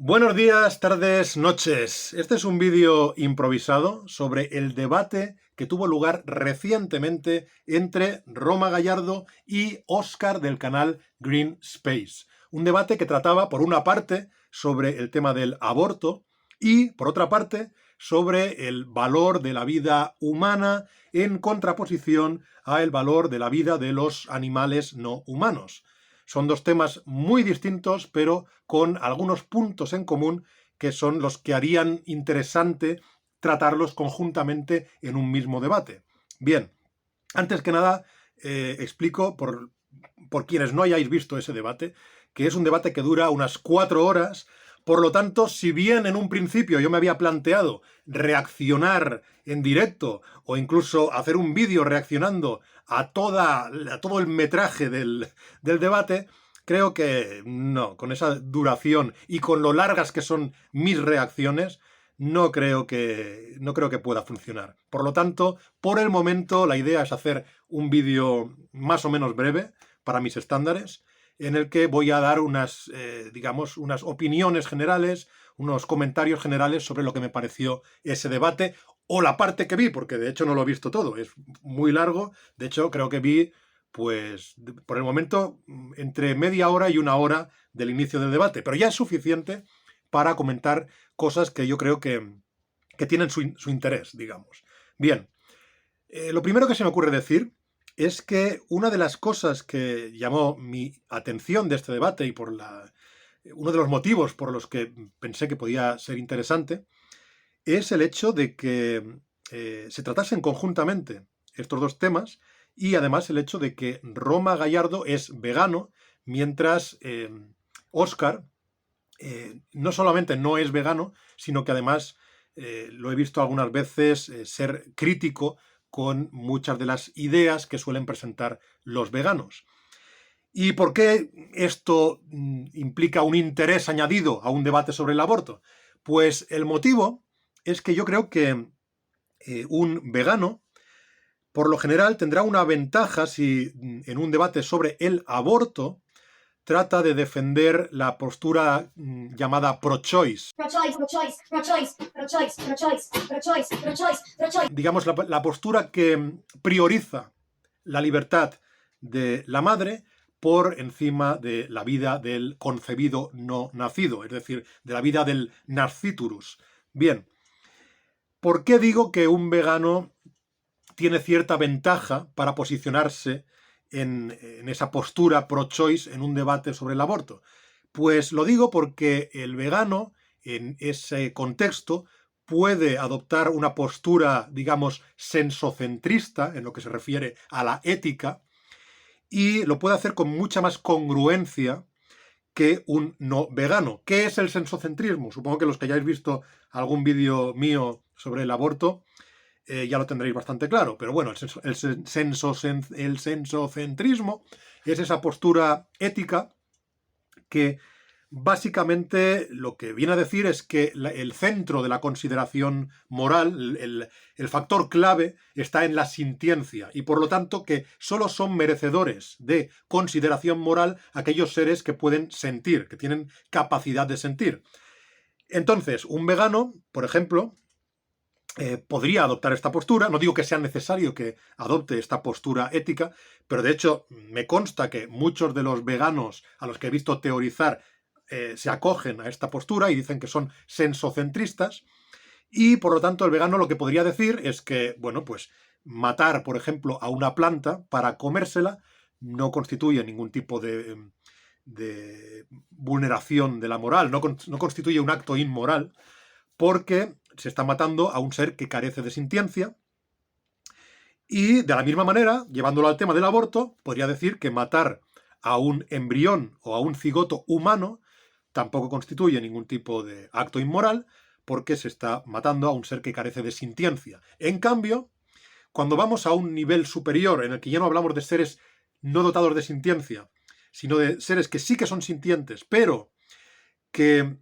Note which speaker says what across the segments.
Speaker 1: Buenos días, tardes, noches. Este es un vídeo improvisado sobre el debate que tuvo lugar recientemente entre Roma Gallardo y Óscar del canal Green Space. Un debate que trataba, por una parte, sobre el tema del aborto y, por otra parte, sobre el valor de la vida humana en contraposición al valor de la vida de los animales no humanos. Son dos temas muy distintos, pero con algunos puntos en común que son los que harían interesante tratarlos conjuntamente en un mismo debate. Bien, antes que nada, explico por quienes no hayáis visto ese debate, que es un debate que dura unas 4 horas. Por lo tanto, si bien en un principio yo me había planteado reaccionar en directo o incluso hacer un vídeo reaccionando a todo el metraje del debate, creo que no, con esa duración y con lo largas que son mis reacciones, no creo que pueda funcionar. Por lo tanto, por el momento la idea es hacer un vídeo más o menos breve para mis estándares, en el que voy a dar unas opiniones generales, unos comentarios generales sobre lo que me pareció ese debate o la parte que vi, porque de hecho no lo he visto todo, es muy largo. De hecho, creo que vi, pues, por el momento, entre media hora y una hora del inicio del debate, pero ya es suficiente para comentar cosas que yo creo que tienen su interés, digamos. Bien, lo primero que se me ocurre decir es que una de las cosas que llamó mi atención de este debate y uno de los motivos por los que pensé que podía ser interesante es el hecho de que se tratasen conjuntamente estos dos temas y además el hecho de que Roma Gallardo es vegano, mientras Óscar no solamente no es vegano, sino que además lo he visto algunas veces ser crítico con muchas de las ideas que suelen presentar los veganos. ¿Y por qué esto implica un interés añadido a un debate sobre el aborto? Pues el motivo es que yo creo que un vegano, por lo general, tendrá una ventaja si en un debate sobre el aborto trata de defender la postura llamada pro-choice.
Speaker 2: Pro-choice, pro-choice, pro-choice, pro-choice, pro-choice, pro-choice, pro-choice, pro-choice.
Speaker 1: Digamos, la postura que prioriza la libertad de la madre por encima de la vida del concebido no nacido, es decir, de la vida del nasciturus. Bien, ¿por qué digo que un vegano tiene cierta ventaja para posicionarse en esa postura pro-choice en un debate sobre el aborto? Pues lo digo porque el vegano, en ese contexto, puede adoptar una postura, digamos, sensocentrista en lo que se refiere a la ética, y lo puede hacer con mucha más congruencia que un no vegano. ¿Qué es el sensocentrismo? Supongo que los que hayáis visto algún vídeo mío sobre el aborto ya lo tendréis bastante claro, pero bueno, el sensocentrismo es esa postura ética que básicamente lo que viene a decir es que el centro de la consideración moral, el factor clave, está en la sintiencia y por lo tanto que solo son merecedores de consideración moral aquellos seres que pueden sentir, que tienen capacidad de sentir. Entonces, un vegano, por ejemplo, podría adoptar esta postura. No digo que sea necesario que adopte esta postura ética, pero de hecho me consta que muchos de los veganos a los que he visto teorizar se acogen a esta postura y dicen que son sensocentristas, y por lo tanto el vegano lo que podría decir es que, bueno, pues matar, por ejemplo, a una planta para comérsela no constituye ningún tipo de vulneración de la moral, no constituye un acto inmoral, porque se está matando a un ser que carece de sintiencia. Y de la misma manera, llevándolo al tema del aborto, podría decir que matar a un embrión o a un cigoto humano tampoco constituye ningún tipo de acto inmoral, porque se está matando a un ser que carece de sintiencia. En cambio, cuando vamos a un nivel superior, en el que ya no hablamos de seres no dotados de sintiencia, sino de seres que sí que son sintientes, pero que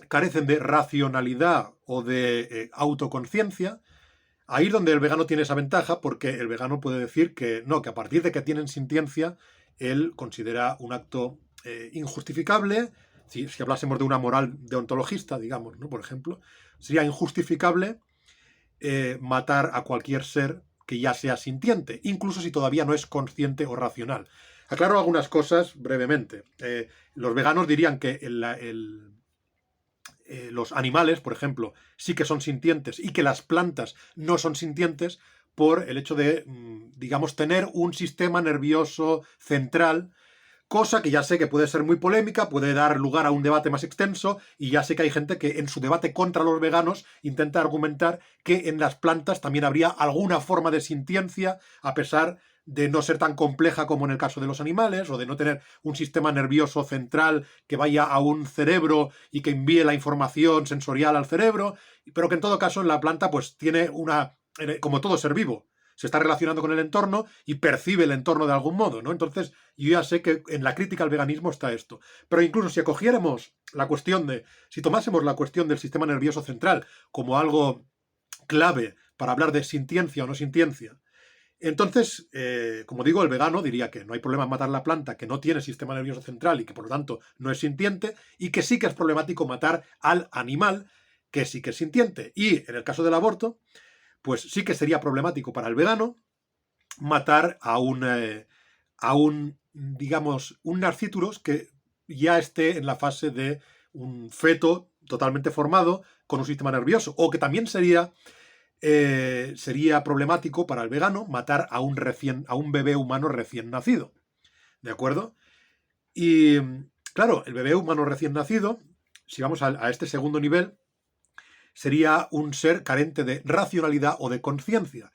Speaker 1: carecen de racionalidad o de autoconciencia, ahí es donde el vegano tiene esa ventaja, porque el vegano puede decir que no, que a partir de que tienen sintiencia, él considera un acto injustificable, si hablásemos de una moral deontologista, digamos, ¿no? Por ejemplo, sería injustificable matar a cualquier ser que ya sea sintiente, incluso si todavía no es consciente o racional. Aclaro algunas cosas brevemente. Los veganos dirían que los animales, por ejemplo, sí que son sintientes y que las plantas no son sintientes por el hecho de, digamos, tener un sistema nervioso central, cosa que ya sé que puede ser muy polémica, puede dar lugar a un debate más extenso, y ya sé que hay gente que en su debate contra los veganos intenta argumentar que en las plantas también habría alguna forma de sintiencia, a pesar de no ser tan compleja como en el caso de los animales, o de no tener un sistema nervioso central que vaya a un cerebro y que envíe la información sensorial al cerebro, pero que en todo caso en la planta pues tiene como todo ser vivo, se está relacionando con el entorno y percibe el entorno de algún modo, ¿no? Entonces, yo ya sé que en la crítica al veganismo está esto. Pero incluso si si tomásemos la cuestión del sistema nervioso central como algo clave para hablar de sintiencia o no sintiencia, entonces, como digo, el vegano diría que no hay problema en matar la planta que no tiene sistema nervioso central y que por lo tanto no es sintiente, y que sí que es problemático matar al animal que sí que es sintiente. Y en el caso del aborto, pues sí que sería problemático para el vegano matar a un digamos, un narcíturos que ya esté en la fase de un feto totalmente formado con un sistema nervioso, o que también sería problemático para el vegano matar a un bebé humano recién nacido, ¿de acuerdo? Y claro, el bebé humano recién nacido, si vamos a este segundo nivel, sería un ser carente de racionalidad o de conciencia.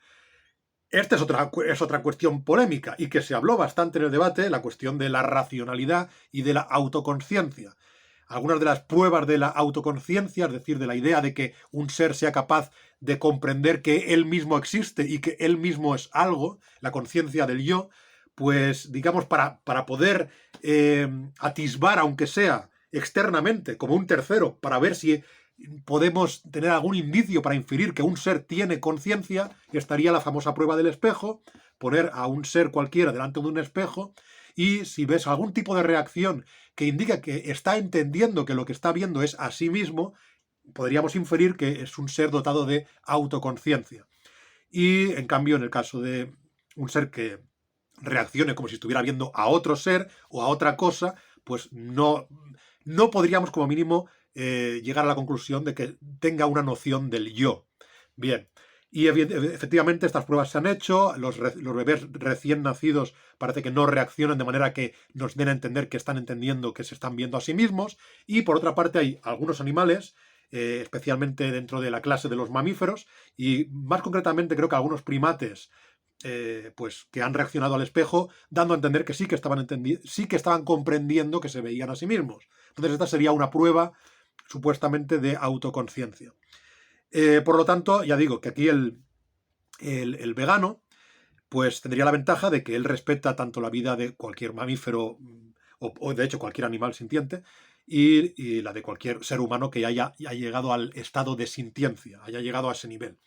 Speaker 1: Esta es otra cuestión polémica y que se habló bastante en el debate, la cuestión de la racionalidad y de la autoconciencia. Algunas de las pruebas de la autoconciencia, es decir, de la idea de que un ser sea capaz de comprender que él mismo existe y que él mismo es algo, la conciencia del yo, pues digamos para poder atisbar, aunque sea externamente, como un tercero, para ver si podemos tener algún indicio para inferir que un ser tiene conciencia, estaría la famosa prueba del espejo, poner a un ser cualquiera delante de un espejo, y si ves algún tipo de reacción que indica que está entendiendo que lo que está viendo es a sí mismo, podríamos inferir que es un ser dotado de autoconciencia. Y en cambio, en el caso de un ser que reaccione como si estuviera viendo a otro ser o a otra cosa, pues no podríamos como mínimo llegar a la conclusión de que tenga una noción del yo. Bien, y efectivamente estas pruebas se han hecho, los bebés recién nacidos parece que no reaccionan de manera que nos den a entender que están entendiendo que se están viendo a sí mismos, y por otra parte hay algunos animales, especialmente dentro de la clase de los mamíferos, y más concretamente creo que algunos primates, pues que han reaccionado al espejo, dando a entender que sí que estaban comprendiendo que se veían a sí mismos. Entonces esta sería una prueba supuestamente de autoconciencia. Por lo tanto, ya digo que aquí el vegano pues tendría la ventaja de que él respeta tanto la vida de cualquier mamífero o de hecho cualquier animal sintiente y la de cualquier ser humano que haya llegado al estado de sintiencia, haya llegado a ese nivel.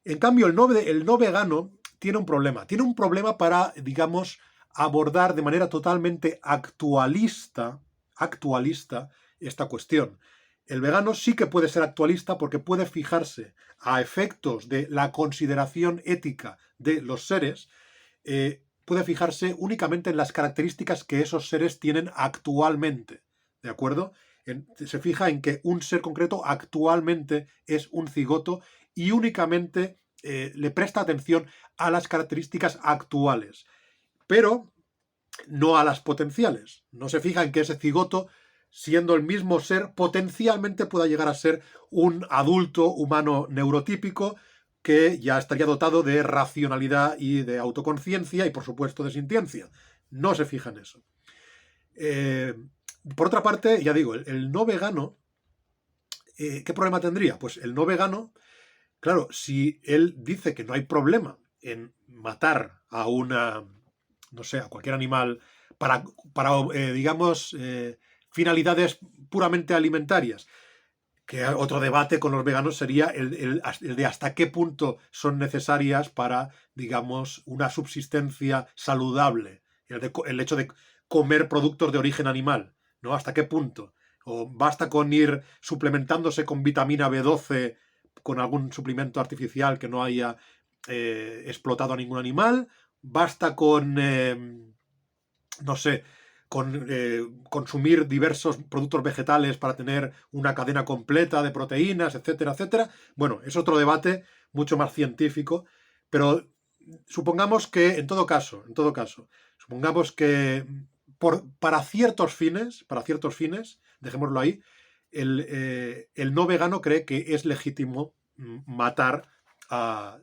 Speaker 1: En cambio, el no vegano tiene un problema. Tiene un problema para, digamos, abordar de manera totalmente actualista esta cuestión. El vegano sí que puede ser actualista porque puede fijarse a efectos de la consideración ética de los seres, puede fijarse únicamente en las características que esos seres tienen actualmente, ¿de acuerdo? Se fija en que un ser concreto actualmente es un cigoto y únicamente le presta atención a las características actuales, pero no a las potenciales. No se fija en que ese cigoto, siendo el mismo ser, potencialmente pueda llegar a ser un adulto humano neurotípico que ya estaría dotado de racionalidad y de autoconciencia y, por supuesto, de sintiencia. No se fija en eso. Por otra parte, ya digo, el no vegano, ¿qué problema tendría? Pues el no vegano, claro, si él dice que no hay problema en matar a a cualquier animal para digamos, finalidades puramente alimentarias, que otro debate con los veganos sería el de hasta qué punto son necesarias para, digamos, una subsistencia saludable, el hecho de comer productos de origen animal, ¿no? ¿Hasta qué punto? ¿O basta con ir suplementándose con vitamina B12, con algún suplemento artificial que no haya explotado a ningún animal? ¿Basta con, no sé, con consumir diversos productos vegetales para tener una cadena completa de proteínas, etcétera, etcétera? Bueno, es otro debate mucho más científico, pero supongamos que, en todo caso, supongamos que para ciertos fines, dejémoslo ahí, el no vegano cree que es legítimo matar a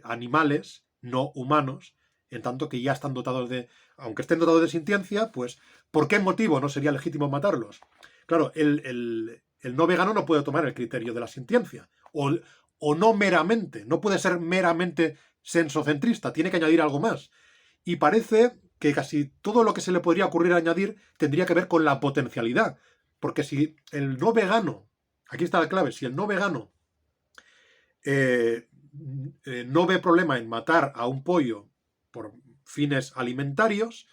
Speaker 1: animales no humanos, en tanto que ya están dotados de, aunque estén dotados de sintiencia, pues, ¿por qué motivo no sería legítimo matarlos? Claro, el no vegano no puede tomar el criterio de la sintiencia, o no meramente, no puede ser meramente sensocentrista, tiene que añadir algo más. Y parece que casi todo lo que se le podría ocurrir añadir tendría que ver con la potencialidad. Porque si el no vegano, aquí está la clave, si el no vegano no ve problema en matar a un pollo por fines alimentarios,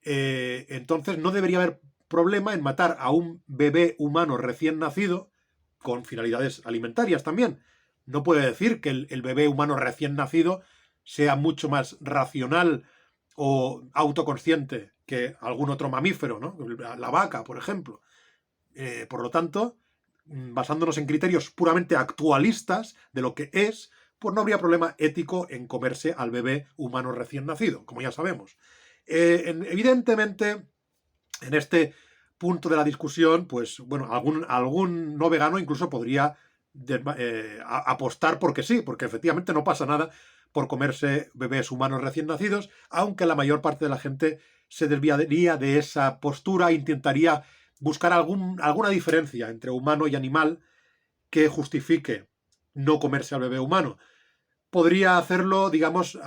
Speaker 1: entonces no debería haber problema en matar a un bebé humano recién nacido con finalidades alimentarias también. No puede decir que el bebé humano recién nacido sea mucho más racional o autoconsciente que algún otro mamífero, ¿no? La vaca, por ejemplo. Por lo tanto, basándonos en criterios puramente actualistas de lo que es, pues no habría problema ético en comerse al bebé humano recién nacido, como ya sabemos. Evidentemente, en este punto de la discusión, pues bueno, algún no vegano incluso podría apostar porque sí, porque efectivamente no pasa nada por comerse bebés humanos recién nacidos, aunque la mayor parte de la gente se desviaría de esa postura e intentaría buscar alguna diferencia entre humano y animal que justifique no comerse al bebé humano. Podría hacerlo, digamos,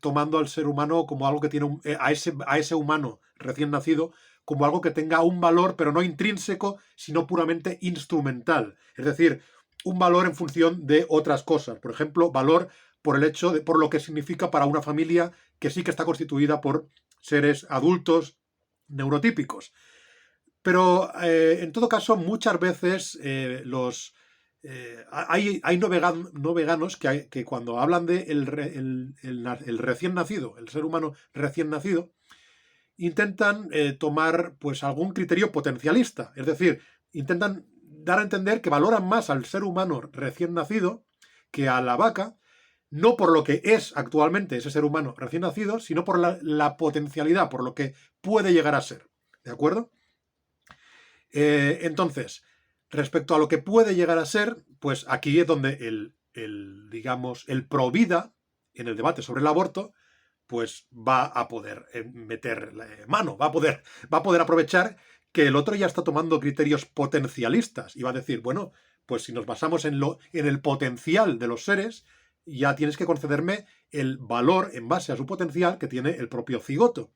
Speaker 1: tomando al ser humano como algo que tiene a ese humano recién nacido como algo que tenga un valor, pero no intrínseco, sino puramente instrumental. Es decir, un valor en función de otras cosas. Por ejemplo, valor por el hecho de, por lo que significa para una familia que sí que está constituida por seres adultos neurotípicos. Pero en todo caso, muchas veces hay no veganos que cuando hablan de el recién nacido, el ser humano recién nacido, intentan tomar pues algún criterio potencialista. Es decir, intentan dar a entender que valoran más al ser humano recién nacido que a la vaca, no por lo que es actualmente ese ser humano recién nacido, sino por la potencialidad, por lo que puede llegar a ser. ¿De acuerdo? Entonces, respecto a lo que puede llegar a ser, pues aquí es donde digamos, el pro vida en el debate sobre el aborto, pues va a poder meter mano, va a poder aprovechar que el otro ya está tomando criterios potencialistas y va a decir, bueno, pues si nos basamos en el potencial de los seres, ya tienes que concederme el valor en base a su potencial que tiene el propio cigoto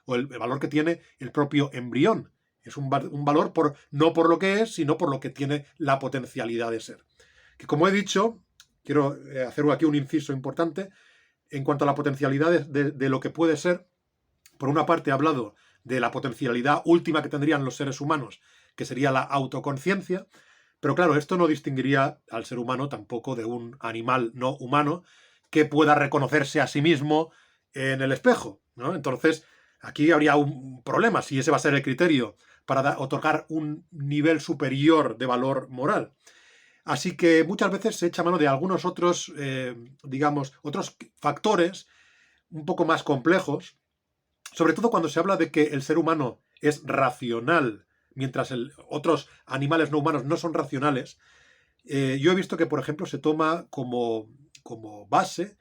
Speaker 1: o el valor que tiene el propio embrión. Es un valor no por lo que es, sino por lo que tiene la potencialidad de ser. Que como he dicho, quiero hacer aquí un inciso importante, en cuanto a la potencialidad de lo que puede ser, por una parte he hablado de la potencialidad última que tendrían los seres humanos, que sería la autoconciencia, pero claro, esto no distinguiría al ser humano tampoco de un animal no humano que pueda reconocerse a sí mismo en el espejo, ¿no? Entonces, aquí habría un problema si ese va a ser el criterio para otorgar un nivel superior de valor moral. Así que muchas veces se echa mano de algunos otros, digamos, otros factores un poco más complejos, sobre todo cuando se habla de que el ser humano es racional, mientras otros animales no humanos no son racionales. Yo he visto que, por ejemplo, se toma como base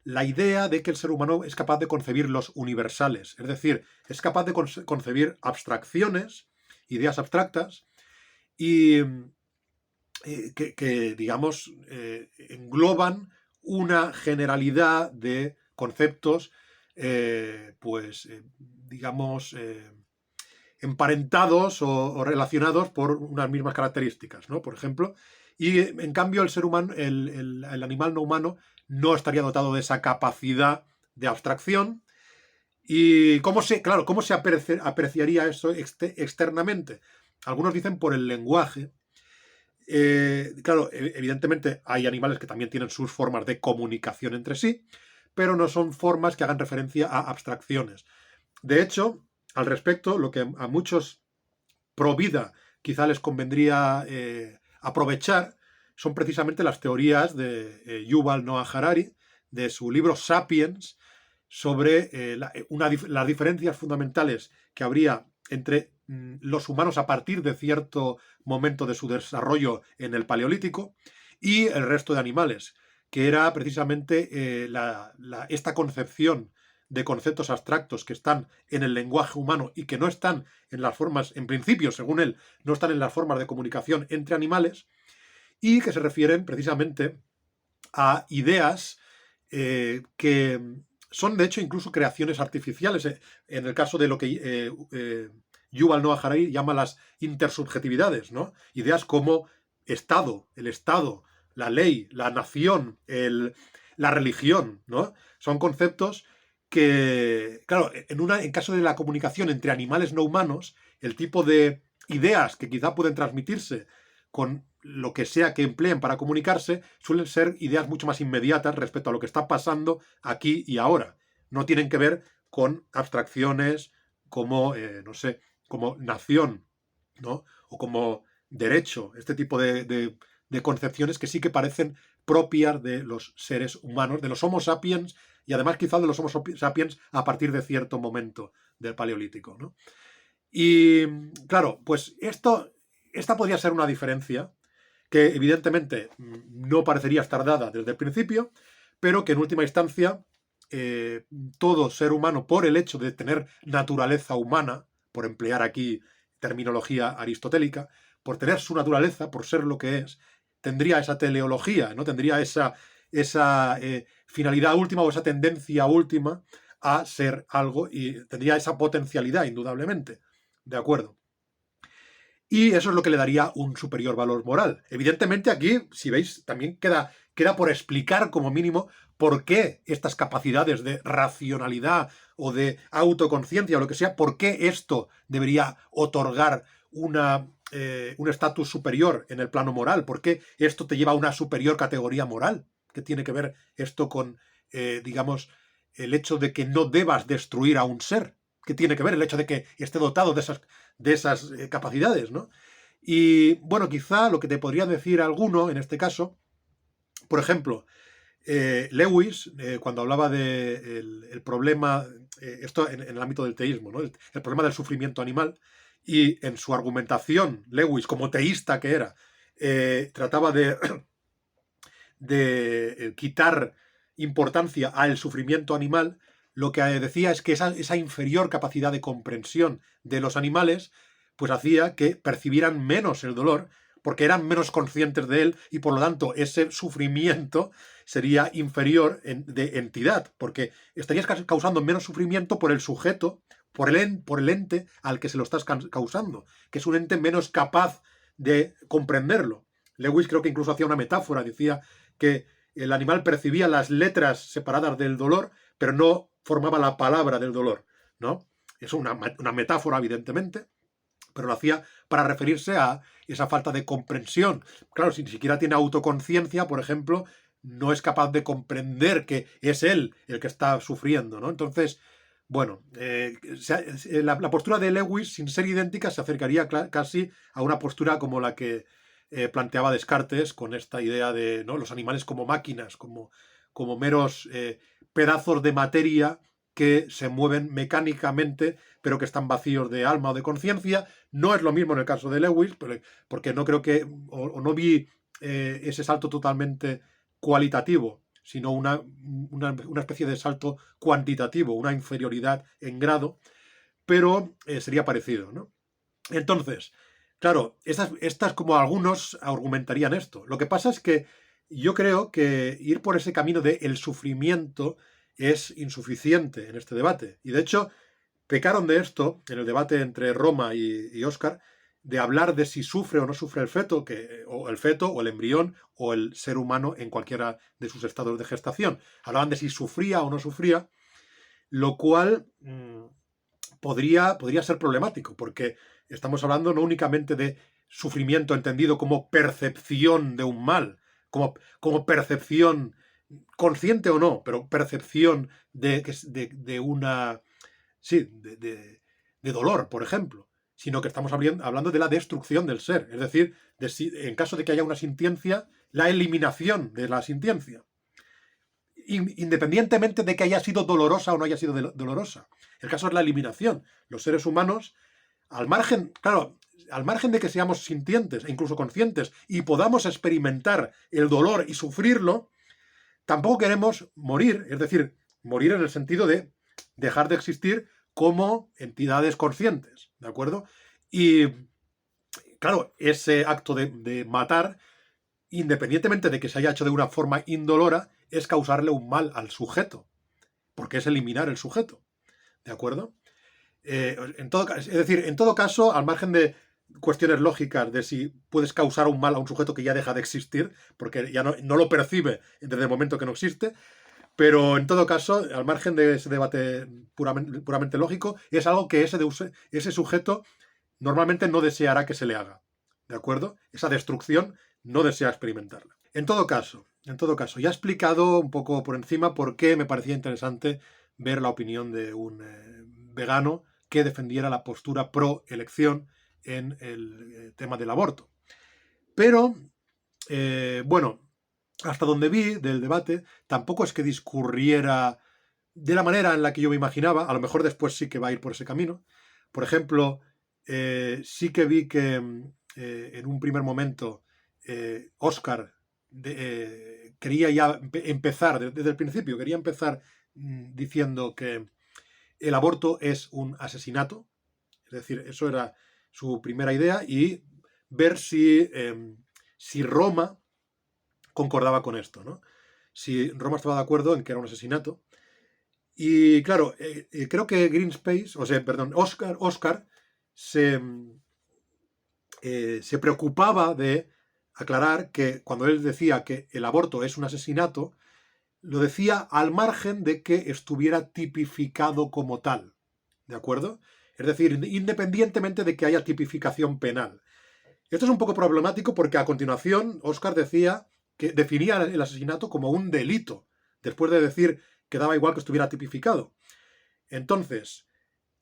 Speaker 1: la idea de que el ser humano es capaz de concebir los universales, es decir, es capaz de concebir abstracciones, ideas abstractas, y que digamos, engloban una generalidad de conceptos, pues, digamos, emparentados o relacionados por unas mismas características, ¿no? Por ejemplo, y en cambio el ser humano, el animal no humano, no estaría dotado de esa capacidad de abstracción ¿Y cómo se apreciaría eso externamente? Algunos dicen por el lenguaje. Claro, evidentemente hay animales que también tienen sus formas de comunicación entre sí, pero no son formas que hagan referencia a abstracciones. De hecho, al respecto, lo que a muchos pro vida quizá les convendría aprovechar son precisamente las teorías de Yuval Noah Harari, de su libro Sapiens, sobre las diferencias fundamentales que habría entre los humanos a partir de cierto momento de su desarrollo en el Paleolítico y el resto de animales, que era precisamente esta concepción de conceptos abstractos que están en el lenguaje humano y que no están en las formas, en principio, según él, no están en las formas de comunicación entre animales, y que se refieren precisamente a ideas que son, de hecho, incluso creaciones artificiales. En el caso de lo que Yuval Noah Harari llama las intersubjetividades, ¿no? Ideas como Estado, el Estado, la ley, la nación, la religión, ¿no? Son conceptos que, claro, en caso de la comunicación entre animales no humanos, el tipo de ideas que quizá pueden transmitirse con lo que sea que empleen para comunicarse, suelen ser ideas mucho más inmediatas respecto a lo que está pasando aquí y ahora. No tienen que ver con abstracciones como, no sé, como nación, ¿no? O como derecho, este tipo de concepciones que sí que parecen propias de los seres humanos, de los Homo sapiens, y además quizá de los Homo sapiens a partir de cierto momento del Paleolítico, ¿no? Y claro, pues esta podría ser una diferencia que evidentemente no parecería estar dada desde el principio, pero que en última instancia todo ser humano, por el hecho de tener naturaleza humana, por emplear aquí terminología aristotélica, por tener su naturaleza, por ser lo que es, tendría esa teleología, ¿no? Tendría esa finalidad última o esa tendencia última a ser algo y tendría esa potencialidad, indudablemente. ¿De acuerdo? Y eso es lo que le daría un superior valor moral. Evidentemente aquí, si veis, también queda por explicar como mínimo por qué estas capacidades de racionalidad o de autoconciencia o lo que sea, por qué esto debería otorgar un estatus superior en el plano moral, por qué esto te lleva a una superior categoría moral. ¿Qué tiene que ver esto con, digamos, el hecho de que no debas destruir a un ser? ¿Qué tiene que ver el hecho de que esté dotado de esas capacidades, ¿no? Y bueno, quizá lo que te podría decir alguno en este caso, por ejemplo, Lewis, cuando hablaba del el problema, esto en el ámbito del teísmo, ¿no? El problema del sufrimiento animal, y en su argumentación, Lewis, como teísta que era, trataba de quitar importancia al sufrimiento animal. Lo que decía es que esa inferior capacidad de comprensión de los animales pues hacía que percibieran menos el dolor porque eran menos conscientes de él y por lo tanto ese sufrimiento sería inferior de entidad, porque estarías causando menos sufrimiento por el sujeto, por el ente al que se lo estás causando, que es un ente menos capaz de comprenderlo. Lewis creo que incluso hacía una metáfora, decía que el animal percibía las letras separadas del dolor, pero no formaba la palabra del dolor, ¿no? Es una metáfora, evidentemente, pero lo hacía para referirse a esa falta de comprensión. Claro, si ni siquiera tiene autoconciencia, por ejemplo, no es capaz de comprender que es él el que está sufriendo, ¿no? Entonces, bueno, la postura de Lewis, sin ser idéntica, se acercaría casi a una postura como la que planteaba Descartes con esta idea de, ¿no?, los animales como máquinas, como meros pedazos de materia que se mueven mecánicamente, pero que están vacíos de alma o de conciencia. No es lo mismo en el caso de Lewis, porque no creo que, o no vi ese salto totalmente cualitativo, sino una especie de salto cuantitativo, una inferioridad en grado, pero sería parecido, ¿no? Entonces, claro, estas como algunos argumentarían esto. Lo que pasa es que yo creo que ir por ese camino de el sufrimiento es insuficiente en este debate. Y de hecho, pecaron de esto en el debate entre Roma y Oscar, de hablar de si sufre o no sufre el feto, o el feto, o el embrión, o el ser humano en cualquiera de sus estados de gestación. Hablaban de si sufría o no sufría. lo cual podría ser problemático, porque estamos hablando no únicamente de sufrimiento entendido como percepción de un mal, como percepción consciente o no, pero percepción de una... Sí, de dolor, por ejemplo, sino que estamos hablando de la destrucción del ser, es decir, en caso de que haya una sintiencia, la eliminación de la sintiencia, independientemente de que haya sido dolorosa o no haya sido dolorosa. El caso es la eliminación. Los seres humanos, al margen, claro, al margen de que seamos sintientes e incluso conscientes y podamos experimentar el dolor y sufrirlo, tampoco queremos morir, es decir, morir en el sentido de dejar de existir como entidades conscientes, ¿de acuerdo? Y, claro, ese acto de matar, independientemente de que se haya hecho de una forma indolora, es causarle un mal al sujeto, porque es eliminar el sujeto, ¿de acuerdo? Es decir, en todo caso, al margen de cuestiones lógicas de si puedes causar un mal a un sujeto que ya deja de existir, porque ya no lo percibe desde el momento que no existe, pero en todo caso, al margen de ese debate puramente lógico, es algo que ese sujeto normalmente no deseará que se le haga, ¿de acuerdo? Esa destrucción no desea experimentarla. En todo caso, ya he explicado un poco por encima por qué me parecía interesante ver la opinión de un vegano que defendiera la postura pro elección en el tema del aborto. Pero, bueno, hasta donde vi del debate, tampoco es que discurriera de la manera en la que yo me imaginaba. A lo mejor después sí que va a ir por ese camino. Por ejemplo, sí que vi que en un primer momento Oscar quería ya empezar, desde el principio, quería empezar diciendo que el aborto es un asesinato. Es decir, eso era su primera idea, y ver si Roma concordaba con esto, ¿no? Si Roma estaba de acuerdo en que era un asesinato. Y claro, creo que Oscar se preocupaba de aclarar que cuando él decía que el aborto es un asesinato, lo decía al margen de que estuviera tipificado como tal, ¿de acuerdo? Es decir, independientemente de que haya tipificación penal. Esto es un poco problemático porque a continuación Oscar decía que definía el asesinato como un delito, después de decir que daba igual que estuviera tipificado. Entonces,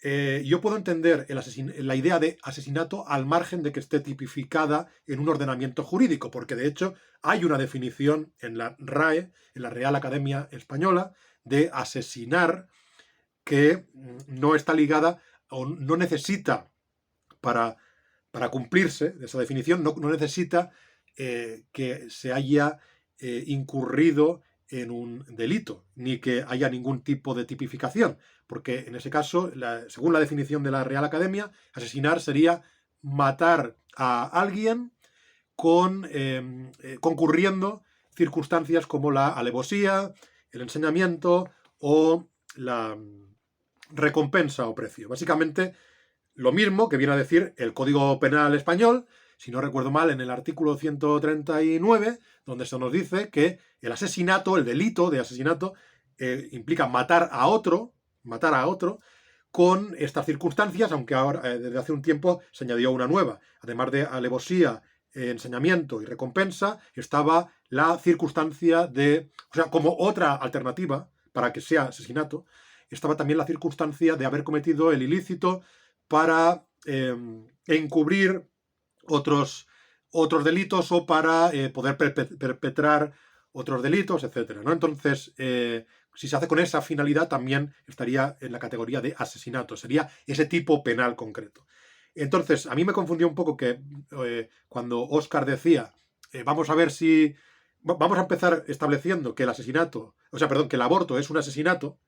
Speaker 1: yo puedo entender la idea de asesinato al margen de que esté tipificada en un ordenamiento jurídico, porque de hecho hay una definición en la RAE, en la Real Academia Española, de asesinar, que no está ligada o no necesita, para cumplirse de esa definición, no necesita que se haya incurrido en un delito, ni que haya ningún tipo de tipificación, porque en ese caso, según la definición de la Real Academia, asesinar sería matar a alguien concurriendo circunstancias como la alevosía, el ensañamiento o la recompensa o precio. Básicamente, lo mismo que viene a decir el Código Penal español, si no recuerdo mal, en el artículo 139, donde se nos dice que el asesinato, el delito de asesinato, implica matar a otro, con estas circunstancias, aunque ahora, desde hace un tiempo, se añadió una nueva. Además de alevosía, ensañamiento y recompensa, estaba la circunstancia o sea, como otra alternativa para que sea asesinato, estaba también la circunstancia de haber cometido el ilícito para encubrir otros delitos o para poder perpetrar otros delitos, etcétera, ¿no? Entonces, si se hace con esa finalidad, también estaría en la categoría de asesinato, sería ese tipo penal concreto. Entonces, a mí me confundió un poco que cuando Oscar decía, vamos a ver si... Vamos a empezar estableciendo que que el aborto es un asesinato,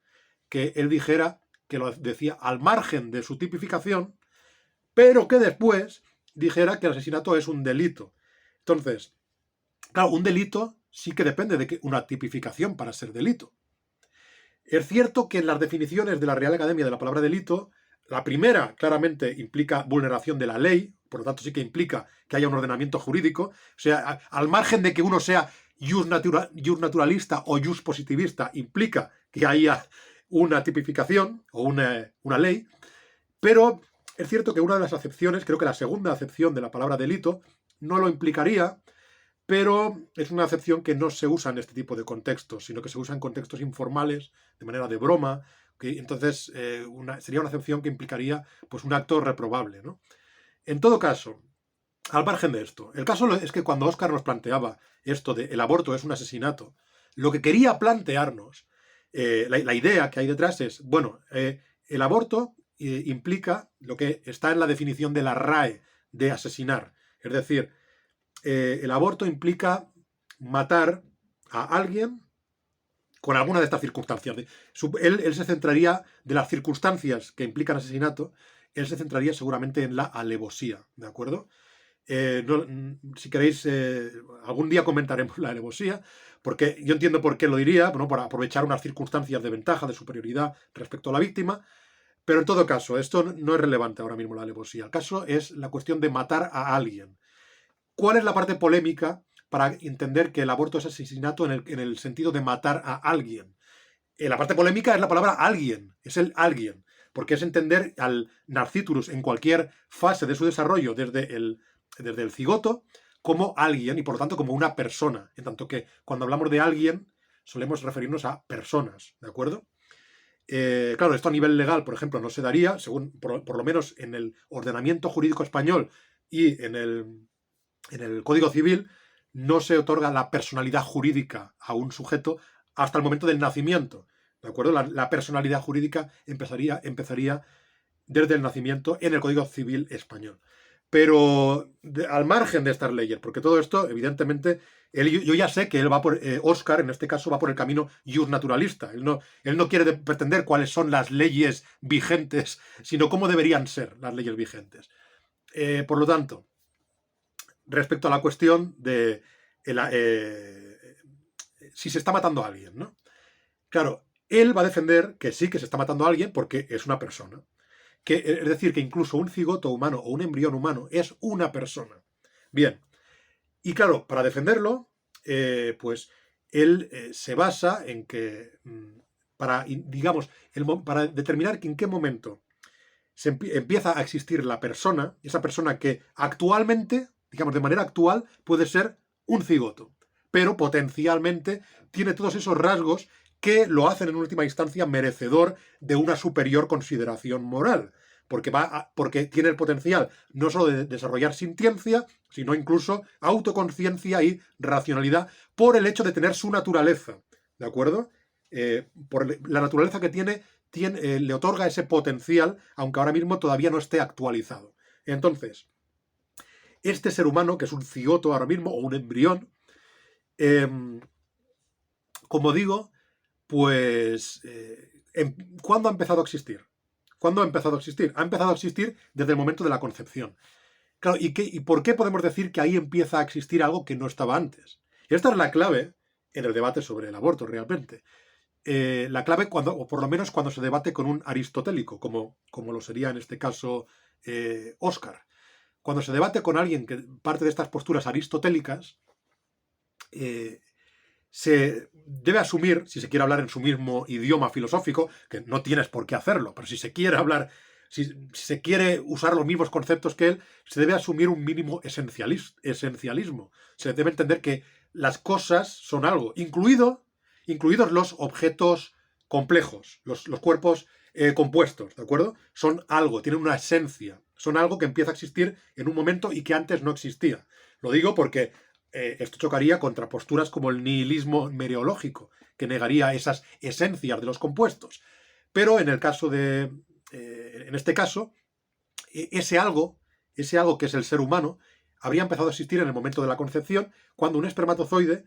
Speaker 1: que él dijera que lo decía al margen de su tipificación, pero que después dijera que el asesinato es un delito. Entonces, claro, un delito sí que depende de una tipificación para ser delito. Es cierto que en las definiciones de la Real Academia de la palabra delito, la primera claramente implica vulneración de la ley, por lo tanto sí que implica que haya un ordenamiento jurídico, o sea, al margen de que uno sea jus naturalista o jus positivista, implica que haya una tipificación o una ley, pero es cierto que una de las acepciones, creo que la segunda acepción de la palabra delito, no lo implicaría, pero es una acepción que no se usa en este tipo de contextos, sino que se usa en contextos informales, de manera de broma, que entonces sería una acepción que implicaría pues, un acto reprobable, ¿no? En todo caso, al margen de esto, el caso es que cuando Óscar nos planteaba esto de el aborto es un asesinato, lo que quería plantearnos, la idea que hay detrás es, bueno, el aborto implica lo que está en la definición de la RAE de asesinar. Es decir, el aborto implica matar a alguien con alguna de estas circunstancias. Él se centraría, de las circunstancias que implican asesinato, él se centraría seguramente en la alevosía, ¿de acuerdo? Si queréis, algún día comentaremos la alevosía, porque yo entiendo por qué lo diría, bueno, para aprovechar unas circunstancias de ventaja, de superioridad respecto a la víctima, pero en todo caso, esto no es relevante ahora mismo la alevosía. El caso es la cuestión de matar a alguien. ¿Cuál es la parte polémica para entender que el aborto es asesinato en el sentido de matar a alguien? La parte polémica es la palabra alguien, es el alguien, porque es entender al Narciturus en cualquier fase de su desarrollo, desde el cigoto, como alguien y por lo tanto como una persona, en tanto que cuando hablamos de alguien solemos referirnos a personas, ¿de acuerdo? Claro, esto a nivel legal, por ejemplo, no se daría, según por lo menos en el ordenamiento jurídico español y en el Código Civil, no se otorga la personalidad jurídica a un sujeto hasta el momento del nacimiento. ¿De acuerdo? La personalidad jurídica empezaría desde el nacimiento en el Código Civil español. Pero al margen de estas leyes, porque todo esto, evidentemente, yo ya sé que él va por, Óscar, en este caso, va por el camino justnaturalista. Él no quiere pretender cuáles son las leyes vigentes, sino cómo deberían ser las leyes vigentes. Por lo tanto, respecto a la cuestión de si se está matando a alguien, ¿no? Claro, él va a defender que sí que se está matando a alguien porque es una persona. Es decir, que incluso un cigoto humano o un embrión humano es una persona. Bien, y claro, para defenderlo, pues él se basa en que, para determinar en qué momento empieza a existir la persona, esa persona que actualmente, digamos de manera actual, puede ser un cigoto, pero potencialmente tiene todos esos rasgos que lo hacen en última instancia merecedor de una superior consideración moral, porque tiene el potencial no solo de desarrollar sintiencia, sino incluso autoconciencia y racionalidad por el hecho de tener su naturaleza, ¿de acuerdo? Por la naturaleza que tiene, le otorga ese potencial, aunque ahora mismo todavía no esté actualizado. Entonces, este ser humano, que es un cigoto ahora mismo, o un embrión, como digo, pues, ¿cuándo ha empezado a existir? ¿Cuándo ha empezado a existir? Ha empezado a existir desde el momento de la concepción. Claro, ¿y por qué podemos decir que ahí empieza a existir algo que no estaba antes? Y esta es la clave en el debate sobre el aborto, realmente. La clave, o por lo menos cuando se debate con un aristotélico, como lo sería en este caso Óscar. Cuando se debate con alguien que parte de estas posturas aristotélicas, se debe asumir, si se quiere hablar en su mismo idioma filosófico, que no tienes por qué hacerlo, pero si se quiere hablar, si se quiere usar los mismos conceptos que él, se debe asumir un mínimo esencialismo. Se debe entender que las cosas son algo, incluidos los objetos complejos, los cuerpos compuestos, ¿de acuerdo? Son algo, tienen una esencia, son algo que empieza a existir en un momento y que antes no existía. Lo digo porque esto chocaría contra posturas como el nihilismo mereológico, que negaría esas esencias de los compuestos. Pero en este caso, ese algo que es el ser humano, habría empezado a existir en el momento de la concepción, cuando un espermatozoide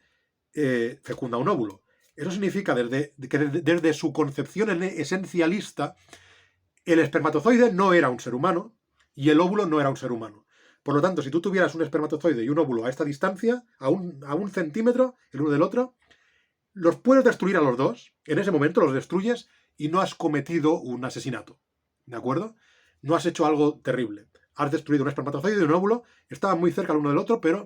Speaker 1: fecunda un óvulo. Eso significa que desde su concepción esencialista, el espermatozoide no era un ser humano y el óvulo no era un ser humano. Por lo tanto, si tú tuvieras un espermatozoide y un óvulo a esta distancia, a un centímetro el uno del otro, los puedes destruir a los dos. En ese momento los destruyes y no has cometido un asesinato. ¿De acuerdo? No has hecho algo terrible. Has destruido un espermatozoide y un óvulo, estaban muy cerca el uno del otro, pero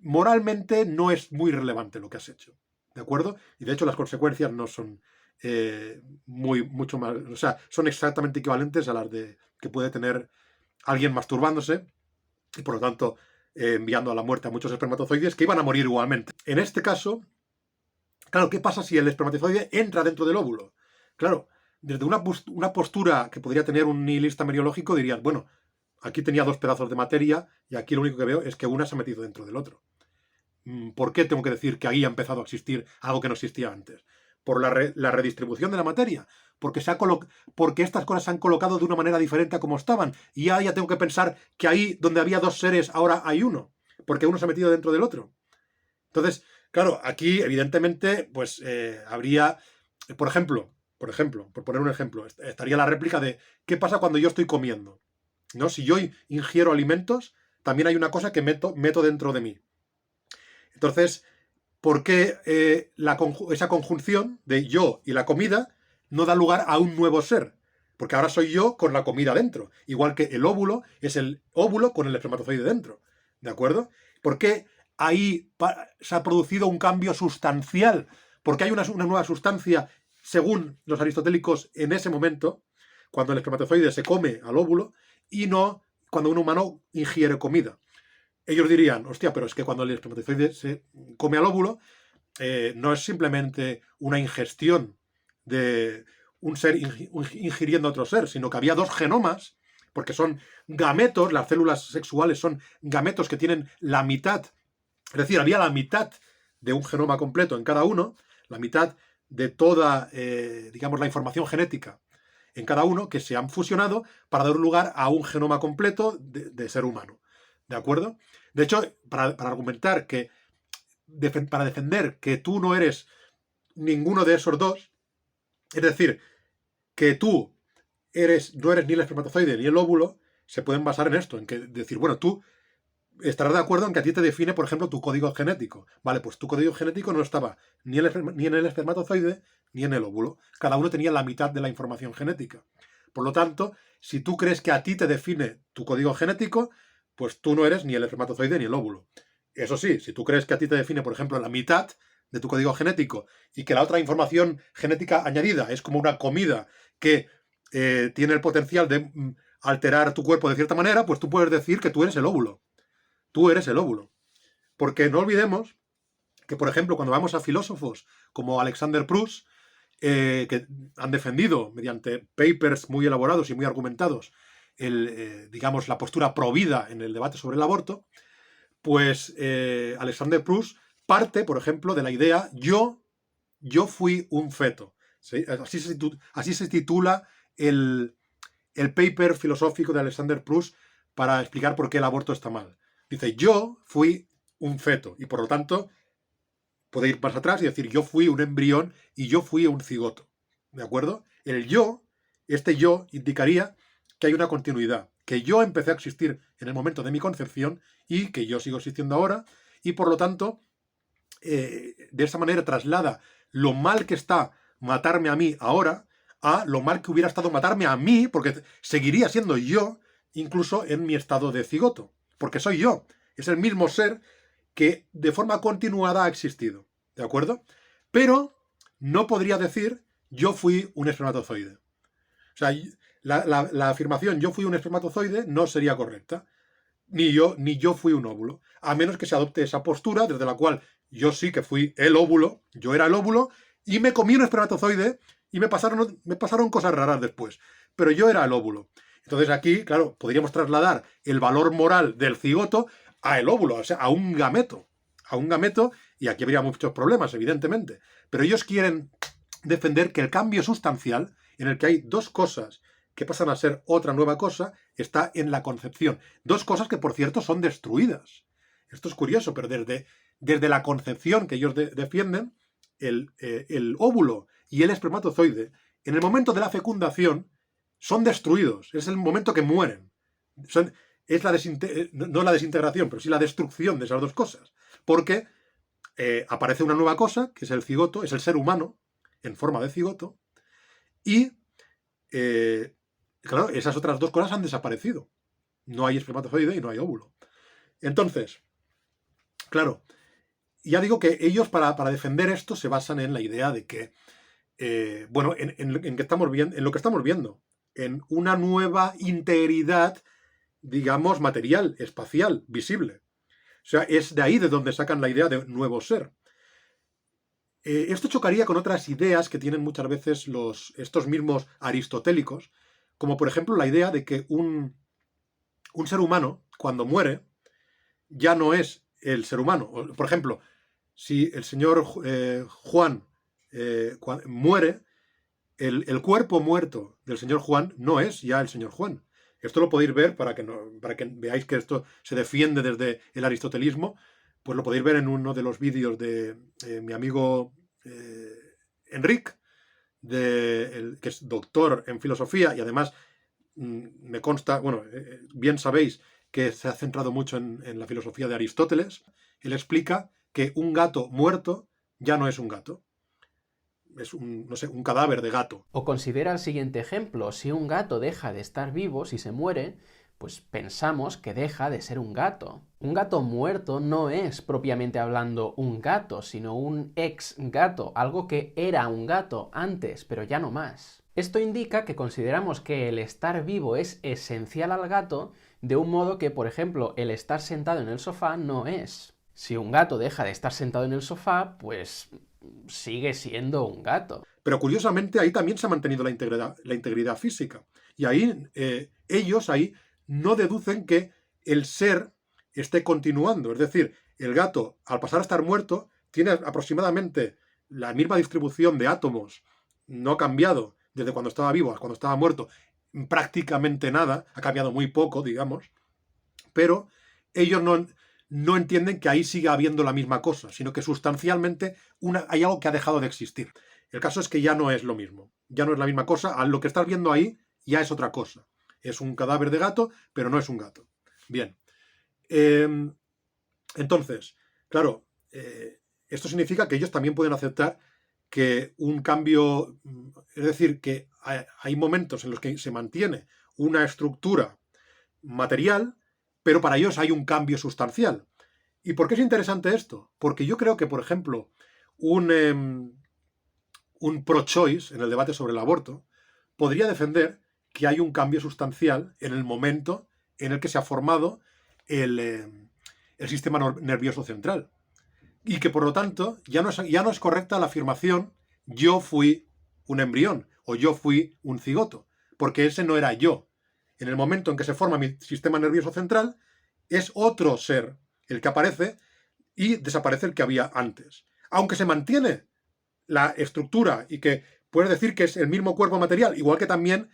Speaker 1: moralmente no es muy relevante lo que has hecho. ¿De acuerdo? Y de hecho las consecuencias no son mucho más, o sea, son exactamente equivalentes a las de que puede tener alguien masturbándose y por lo tanto enviando a la muerte a muchos espermatozoides que iban a morir igualmente. En este caso, claro, ¿qué pasa si el espermatozoide entra dentro del óvulo? Claro, desde una postura que podría tener un nihilista meriológico dirías, bueno, aquí tenía dos pedazos de materia y aquí lo único que veo es que una se ha metido dentro del otro. ¿Por qué tengo que decir que ahí ha empezado a existir algo que no existía antes? Por la redistribución de la materia, porque estas cosas se han colocado de una manera diferente a como estaban, y ya tengo que pensar que ahí donde había dos seres ahora hay uno, porque uno se ha metido dentro del otro. Entonces, claro, aquí evidentemente pues habría, por ejemplo, por poner un ejemplo, estaría la réplica de ¿qué pasa cuando yo estoy comiendo? ¿No? Si yo ingiero alimentos, también hay una cosa que meto dentro de mí. Entonces, ¿por qué esa conjunción de yo y la comida no da lugar a un nuevo ser? Porque ahora soy yo con la comida dentro. Igual que el óvulo es el óvulo con el espermatozoide dentro. ¿De acuerdo? ¿Por qué ahí se ha producido un cambio sustancial? Porque hay una nueva sustancia, según los aristotélicos, en ese momento, cuando el espermatozoide se come al óvulo, y no cuando un humano ingiere comida. Ellos dirían, hostia, pero es que cuando el espermatozoide se come al óvulo, no es simplemente una ingestión de un ser ingiriendo a otro ser, sino que había dos genomas, porque son gametos, las células sexuales son gametos que tienen la mitad, es decir, había la mitad de un genoma completo en cada uno, la mitad de toda, digamos, la información genética en cada uno, que se han fusionado para dar lugar a un genoma completo de ser humano. ¿De acuerdo? De hecho, para argumentar que, para defender que tú no eres ninguno de esos dos, es decir, que tú no eres ni el espermatozoide ni el óvulo, se pueden basar en esto, en que decir, bueno, tú estarás de acuerdo en que a ti te define, por ejemplo, tu código genético. Vale, pues tu código genético no estaba ni en el espermatozoide ni en el óvulo. Cada uno tenía la mitad de la información genética. Por lo tanto, si tú crees que a ti te define tu código genético, pues tú no eres ni el espermatozoide ni el óvulo. Eso sí, si tú crees que a ti te define, por ejemplo, la mitad de tu código genético y que la otra información genética añadida es como una comida que tiene el potencial de alterar tu cuerpo de cierta manera, pues tú puedes decir que tú eres el óvulo. Tú eres el óvulo. Porque no olvidemos que, por ejemplo, cuando vamos a filósofos como Alexander Proust, que han defendido mediante papers muy elaborados y muy argumentados digamos, la postura provida en el debate sobre el aborto, pues Alexander Proust parte, por ejemplo, de la idea yo fui un feto. ¿Sí? Así se titula el paper filosófico de Alexander Proust para explicar por qué el aborto está mal. Dice, yo fui un feto y por lo tanto puede ir más atrás y decir yo fui un embrión y yo fui un cigoto. ¿De acuerdo? El yo, este yo, indicaría que hay una continuidad, que yo empecé a existir en el momento de mi concepción y que yo sigo existiendo ahora y por lo tanto de esa manera traslada lo mal que está matarme a mí ahora a lo mal que hubiera estado matarme a mí, porque seguiría siendo yo incluso en mi estado de cigoto, porque soy yo, es el mismo ser que de forma continuada ha existido, ¿de acuerdo? Pero no podría decir yo fui un espermatozoide. O sea, la afirmación yo fui un espermatozoide no sería correcta. Ni yo fui un óvulo. A menos que se adopte esa postura desde la cual yo sí que fui el óvulo, yo era el óvulo, y me comí un espermatozoide y me pasaron cosas raras después. Pero yo era el óvulo. Entonces aquí, claro, podríamos trasladar el valor moral del cigoto a el óvulo, o sea, a un gameto. A un gameto, y aquí habría muchos problemas, evidentemente. Pero ellos quieren defender que el cambio sustancial, en el que hay dos cosas que pasan a ser otra nueva cosa, está en la concepción. Dos cosas que, por cierto, son destruidas. Esto es curioso, pero desde la concepción que ellos defienden, el óvulo y el espermatozoide, en el momento de la fecundación, son destruidos. Es el momento que mueren. Es no la desintegración, pero sí la destrucción de esas dos cosas. Porque aparece una nueva cosa, que es el cigoto, es el ser humano, en forma de cigoto, y claro, esas otras dos cosas han desaparecido. No hay espermatozoide y no hay óvulo. Entonces, claro, ya digo que ellos para defender esto se basan en la idea de que bueno, en que estamos viendo, en lo que estamos viendo, en una nueva integridad, digamos, material, espacial, visible. O sea, es de ahí de donde sacan la idea de nuevo ser. Esto chocaría con otras ideas que tienen muchas veces estos mismos aristotélicos, como por ejemplo la idea de que un ser humano, cuando muere, ya no es el ser humano. Por ejemplo, si el señor Juan muere, el cuerpo muerto del señor Juan no es ya el señor Juan. Esto lo podéis ver para que veáis que esto se defiende desde el aristotelismo, pues lo podéis ver en uno de los vídeos de mi amigo Enric, que es doctor en filosofía y además me consta, bueno, bien sabéis que se ha centrado mucho en la filosofía de Aristóteles. Él explica que un gato muerto ya no es un gato. Es no sé, un cadáver de gato.
Speaker 3: O considera el siguiente ejemplo: si un gato deja de estar vivo, si se muere, pues pensamos que deja de ser un gato. Un gato muerto no es, propiamente hablando, un gato, sino un ex gato, algo que era un gato antes, pero ya no más. Esto indica que consideramos que el estar vivo es esencial al gato, de un modo que, por ejemplo, el estar sentado en el sofá no es. Si un gato deja de estar sentado en el sofá, pues sigue siendo un gato.
Speaker 1: Pero curiosamente ahí también se ha mantenido la integridad física. Y ahí ellos ahí no deducen que el ser esté continuando. Es decir, el gato, al pasar a estar muerto, tiene aproximadamente la misma distribución de átomos, no ha cambiado desde cuando estaba vivo a cuando estaba muerto, prácticamente nada, ha cambiado muy poco, digamos, pero ellos no entienden que ahí siga habiendo la misma cosa, sino que sustancialmente hay algo que ha dejado de existir. El caso es que ya no es lo mismo, ya no es la misma cosa, lo que estás viendo ahí ya es otra cosa. Es un cadáver de gato, pero no es un gato. Bien. Entonces, claro, esto significa que ellos también pueden aceptar que un cambio, es decir, que hay momentos en los que se mantiene una estructura material, pero para ellos hay un cambio sustancial. ¿Y por qué es interesante esto? Porque yo creo que, por ejemplo, un pro-choice en el debate sobre el aborto podría defender que hay un cambio sustancial en el momento en el que se ha formado el sistema nervioso central. Y que, por lo tanto, ya no es correcta la afirmación yo fui un embrión o yo fui un cigoto, porque ese no era yo. En el momento en que se forma mi sistema nervioso central, es otro ser el que aparece y desaparece el que había antes. Aunque se mantiene la estructura y que puedes decir que es el mismo cuerpo material, igual que también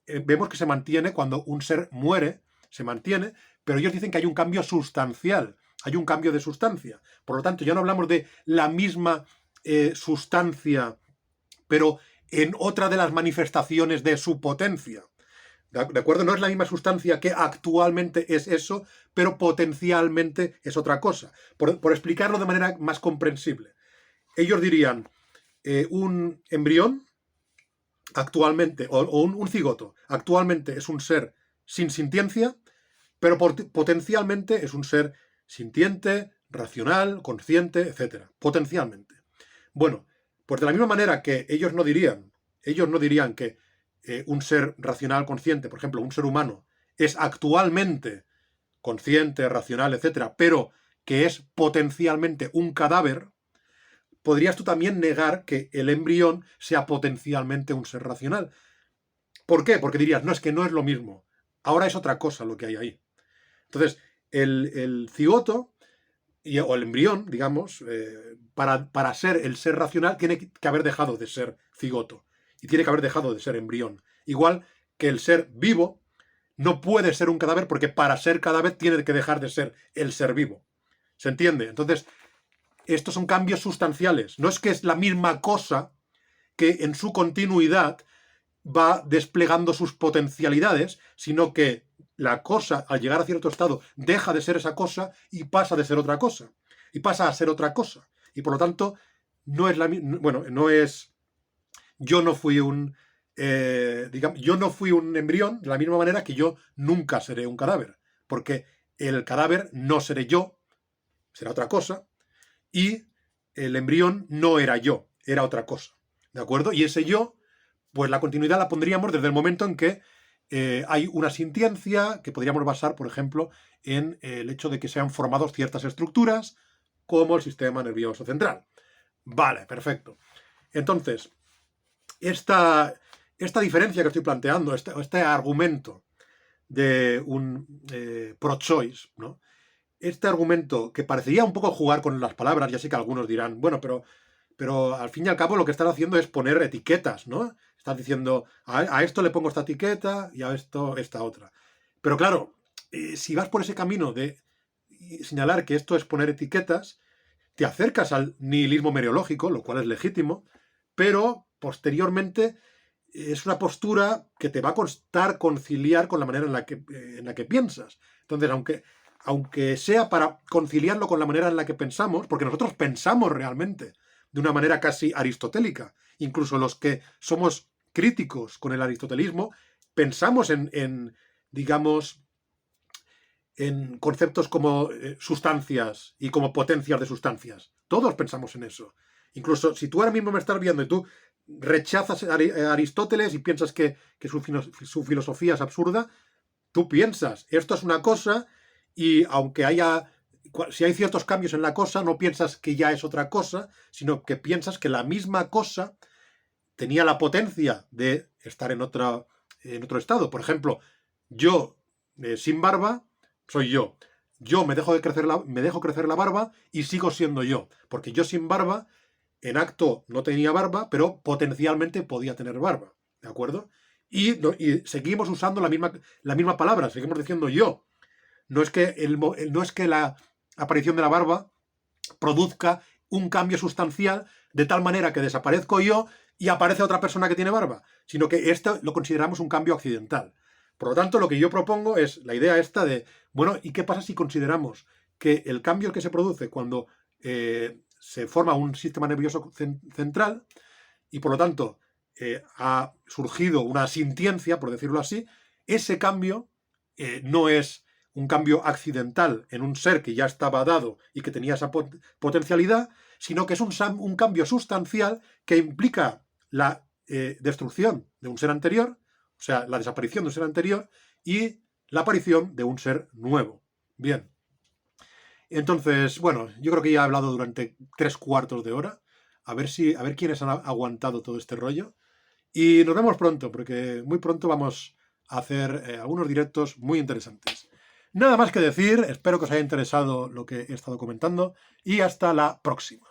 Speaker 1: vemos que se mantiene cuando un ser muere, se mantiene, pero ellos dicen que hay un cambio sustancial, hay un cambio de sustancia. Por lo tanto, ya no hablamos de la misma sustancia, pero en otra de las manifestaciones de su potencia. ¿De acuerdo? No es la misma sustancia que actualmente es eso, pero potencialmente es otra cosa. Por explicarlo de manera más comprensible. Ellos dirían, un embrión actualmente, o un cigoto, actualmente es un ser sin sintiencia, pero potencialmente es un ser sintiente, racional, consciente, etc. Potencialmente. Bueno, pues de la misma manera que ellos no dirían que un ser racional, consciente, por ejemplo, un ser humano, es actualmente consciente, racional, etc., pero que es potencialmente un cadáver, podrías tú también negar que el embrión sea potencialmente un ser racional. ¿Por qué? Porque dirías, no, es que no es lo mismo. Ahora es otra cosa lo que hay ahí. Entonces, el cigoto o el embrión, digamos, para ser el ser racional tiene que haber dejado de ser cigoto y tiene que haber dejado de ser embrión. Igual que el ser vivo no puede ser un cadáver porque para ser cadáver tiene que dejar de ser el ser vivo. ¿Se entiende? Entonces, estos son cambios sustanciales. No es que es la misma cosa que en su continuidad va desplegando sus potencialidades, sino que la cosa, al llegar a cierto estado, deja de ser esa cosa y pasa de ser otra cosa. Y pasa a ser otra cosa. Y por lo tanto, no es la misma. Bueno, no es. Yo no fui yo no fui un embrión de la misma manera que yo nunca seré un cadáver. Porque el cadáver no seré yo, será otra cosa. Y el embrión no era yo, era otra cosa. ¿de acuerdo? Y ese yo, pues la continuidad la pondríamos desde el momento en que hay una sintiencia que podríamos basar, por ejemplo, en el hecho de que se han formado ciertas estructuras, como el sistema nervioso central. Vale, perfecto. Entonces, esta diferencia que estoy planteando, este argumento de un pro-choice, ¿no? Este argumento que parecería un poco jugar con las palabras, ya sé que algunos dirán, bueno, pero al fin y al cabo lo que están haciendo es poner etiquetas, ¿no? Estás diciendo, a esto le pongo esta etiqueta y a esto esta otra. Pero claro, si vas por ese camino de señalar que esto es poner etiquetas, te acercas al nihilismo mereológico, lo cual es legítimo, pero posteriormente es una postura que te va a costar conciliar con la manera en la que piensas. Entonces, aunque sea para conciliarlo con la manera en la que pensamos, porque nosotros pensamos realmente de una manera casi aristotélica, incluso los que somos críticos con el aristotelismo, pensamos digamos, en conceptos como sustancias y como potencias de sustancias. Todos pensamos en eso. Incluso si tú ahora mismo me estás viendo y tú rechazas a Aristóteles y piensas que su filosofía es absurda, tú piensas, esto es una cosa y aunque si hay ciertos cambios en la cosa, no piensas que ya es otra cosa, sino que piensas que la misma cosa tenía la potencia de estar en otro estado. Por ejemplo, yo sin barba soy yo. Yo me dejo crecer la barba y sigo siendo yo. Porque yo sin barba, en acto no tenía barba, pero potencialmente podía tener barba. ¿De acuerdo? Y seguimos usando la misma palabra, seguimos diciendo yo. No es que la aparición de la barba produzca un cambio sustancial de tal manera que desaparezco yo y aparece otra persona que tiene barba, sino que esto lo consideramos un cambio accidental. Por lo tanto, lo que yo propongo es la idea esta de, bueno, ¿y qué pasa si consideramos que el cambio que se produce cuando se forma un sistema nervioso central y por lo tanto ha surgido una sintiencia, por decirlo así, ese cambio no es un cambio accidental en un ser que ya estaba dado y que tenía esa potencialidad, sino que es un cambio sustancial que implica la destrucción de un ser anterior, o sea, la desaparición de un ser anterior y la aparición de un ser nuevo. Bien. Entonces, bueno, yo creo que ya he hablado durante 3/4 de hora. A ver quiénes han aguantado todo este rollo. Y nos vemos pronto, porque muy pronto vamos a hacer algunos directos muy interesantes. Nada más que decir, espero que os haya interesado lo que he estado comentando y hasta la próxima.